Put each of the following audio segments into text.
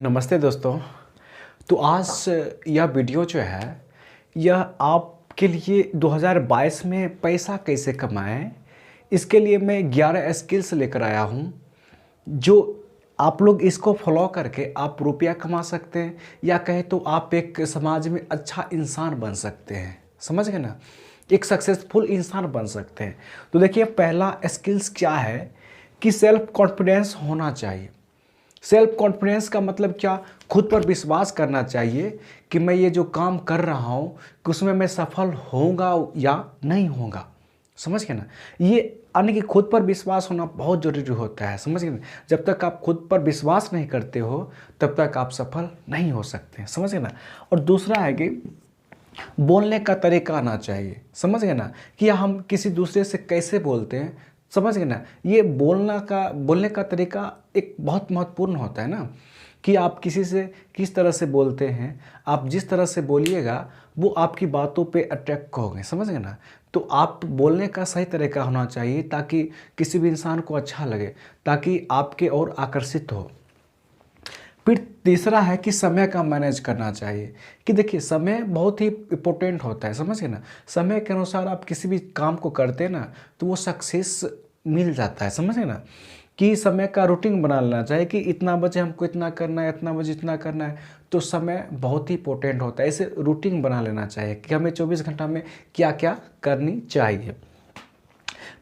नमस्ते दोस्तों। तो आज यह वीडियो जो है यह आपके लिए 2022 में पैसा कैसे कमाएं, इसके लिए मैं 11 स्किल्स लेकर आया हूं जो आप लोग इसको फॉलो करके आप रुपया कमा सकते हैं या कहे तो आप एक समाज में अच्छा इंसान बन सकते हैं। समझ गए ना, एक सक्सेसफुल इंसान बन सकते हैं। तो देखिए, पहला स्किल्स क्या है कि सेल्फ कॉन्फिडेंस होना चाहिए। सेल्फ कॉन्फिडेंस का मतलब क्या? खुद पर विश्वास करना चाहिए कि मैं ये जो काम कर रहा हूँ कि उसमें मैं सफल होऊंगा या नहीं होऊंगा। समझ गए ना, ये यानी कि खुद पर विश्वास होना बहुत ज़रूरी होता है। समझ गए ना, जब तक आप खुद पर विश्वास नहीं करते हो तब तक आप सफल नहीं हो सकते। समझ गए ना। और दूसरा है कि बोलने का तरीका आना चाहिए। समझ गए ना, कि हम किसी दूसरे से कैसे बोलते हैं। समझ गए ना, ये बोलने का तरीका एक बहुत महत्वपूर्ण होता है ना, कि आप किसी से किस तरह से बोलते हैं। आप जिस तरह से बोलिएगा वो आपकी बातों पे अट्रैक्ट होंगे। समझ गए ना। तो आप बोलने का सही तरीका होना चाहिए ताकि किसी भी इंसान को अच्छा लगे, ताकि आपके और आकर्षित हो। फिर तीसरा है कि समय का मैनेज करना चाहिए। कि देखिए, समय बहुत ही इम्पोर्टेंट होता है। समझ गए ना, समय के अनुसार आप किसी भी काम को करते हैं ना तो वो सक्सेस मिल जाता है। समझ गए ना, कि समय का रूटीन बना लेना चाहिए कि इतना बजे हमको इतना करना है, इतना बजे इतना करना है। तो समय बहुत ही इंपॉर्टेंट होता है। ऐसे रूटीन बना लेना चाहिए कि हमें 24 घंटा में क्या क्या करनी चाहिए।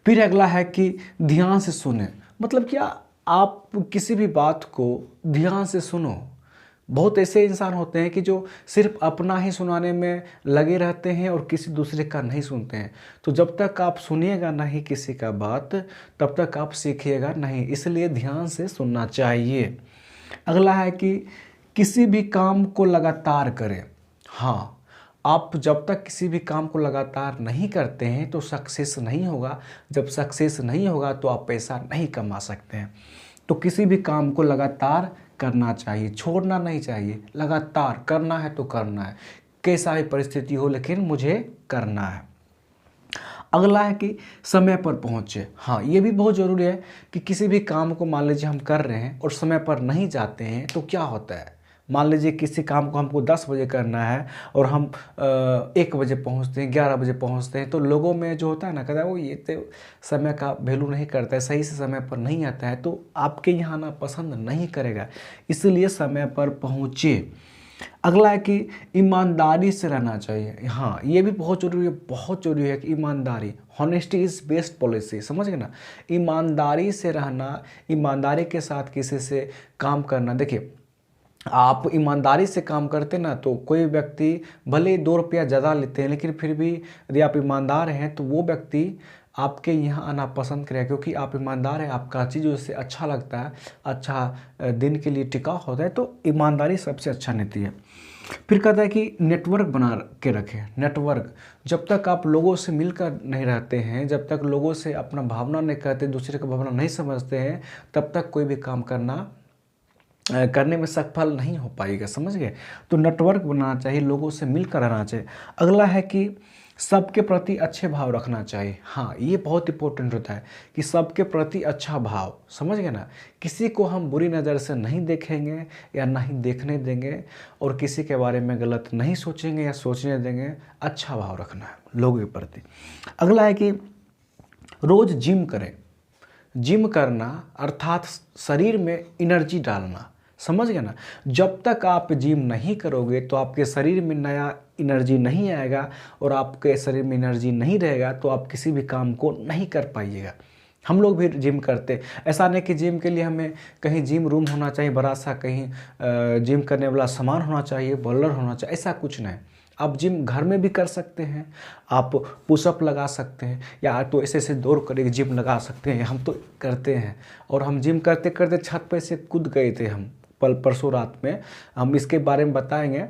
फिर अगला है कि ध्यान से सुने। मतलब क्या, आप किसी भी बात को ध्यान से सुनो। बहुत ऐसे इंसान होते हैं कि जो सिर्फ अपना ही सुनाने में लगे रहते हैं और किसी दूसरे का नहीं सुनते हैं। तो जब तक आप सुनिएगा नहीं किसी का बात, तब तक आप सीखिएगा नहीं। इसलिए ध्यान से सुनना चाहिए। अगला है कि किसी भी काम को लगातार करें। हाँ, आप जब तक किसी भी काम को लगातार नहीं करते हैं तो सक्सेस नहीं होगा। जब सक्सेस नहीं होगा तो आप पैसा नहीं कमा सकते हैं। तो किसी भी काम को लगातार करना चाहिए, छोड़ना नहीं चाहिए। लगातार करना है तो करना है, कैसा भी परिस्थिति हो, लेकिन मुझे करना है। अगला है कि समय पर पहुँचे। हाँ, ये भी बहुत ज़रूरी है कि किसी भी काम को मान लीजिए हम कर रहे हैं और समय पर नहीं जाते हैं तो क्या होता है। मान लीजिए किसी काम को हमको 10 बजे करना है और हम 1 बजे पहुंचते हैं, 11 बजे पहुंचते हैं, तो लोगों में जो होता है ना, कहता है वो ये तो समय का वैल्यू नहीं करता है, सही से समय पर नहीं आता है, तो आपके यहाँ आना पसंद नहीं करेगा। इसलिए समय पर पहुँचे। अगला है कि ईमानदारी से रहना चाहिए। हाँ, ये भी बहुत ज़रूरी है, बहुत ज़रूरी है कि ईमानदारी, हॉनेस्टी इज़ बेस्ट पॉलिसी। समझ गए ना, ईमानदारी से रहना, ईमानदारी के साथ किसी से काम करना। देखिए, आप ईमानदारी से काम करते ना तो कोई व्यक्ति भले ही 2 रुपया ज़्यादा लेते हैं, लेकिन फिर भी यदि आप ईमानदार हैं तो वो व्यक्ति आपके यहाँ आना पसंद करेगा, क्योंकि आप ईमानदार हैं, आपका चीज़ उससे अच्छा लगता है, अच्छा दिन के लिए टिकाऊ होता है। तो ईमानदारी सबसे अच्छा नीति है। फिर कहता है कि नेटवर्क बना के रखें। नेटवर्क, जब तक आप लोगों से मिलकर नहीं रहते हैं, जब तक लोगों से अपना भावना नहीं कहते, दूसरे का भावना नहीं समझते हैं, तब तक कोई भी काम करने में सफल नहीं हो पाएगा। समझ गए। तो नेटवर्क बनाना चाहिए, लोगों से मिलकर रहना चाहिए। अगला है कि सबके प्रति अच्छे भाव रखना चाहिए। हाँ, ये बहुत इंपॉर्टेंट होता है कि सबके प्रति अच्छा भाव। समझ गए ना, किसी को हम बुरी नज़र से नहीं देखेंगे या नहीं देखने देंगे, और किसी के बारे में गलत नहीं सोचेंगे या सोचने देंगे। अच्छा भाव रखना है लोगों के प्रति। अगला है कि रोज़ जिम करें। जिम करना अर्थात शरीर में एनर्जी डालना। समझ गए ना, जब तक आप जिम नहीं करोगे तो आपके शरीर में नया एनर्जी नहीं आएगा, और आपके शरीर में एनर्जी नहीं रहेगा तो आप किसी भी काम को नहीं कर पाइएगा। हम लोग भी जिम करते, ऐसा नहीं कि जिम के लिए हमें कहीं जिम रूम होना चाहिए बड़ा सा, कहीं जिम करने वाला सामान होना चाहिए, बॉलर होना चाहिए, ऐसा कुछ नहीं। आप जिम घर में भी कर सकते हैं, आप पुशअप लगा सकते हैं, या तो ऐसे ऐसे दौड़ कर जिम लगा सकते हैं। हम तो करते हैं, और हम जिम करते करते छत पे से कूद गए थे हम परसों रात में। हम इसके बारे में बताएंगे,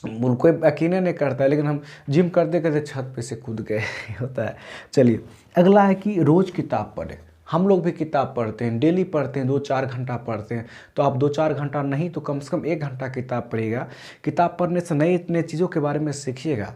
कोई यकीन नहीं करता है, लेकिन हम जिम करते करते छत पे से कूद गए होता है। चलिए, अगला है कि रोज़ किताब पढ़ें। हम लोग भी किताब पढ़ते हैं, डेली पढ़ते हैं, 2-4 घंटा पढ़ते हैं। तो आप 2-4 घंटा नहीं तो कम से कम 1 घंटा किताब पढ़िएगा। किताब पढ़ने से नई नई चीज़ों के बारे में सीखिएगा।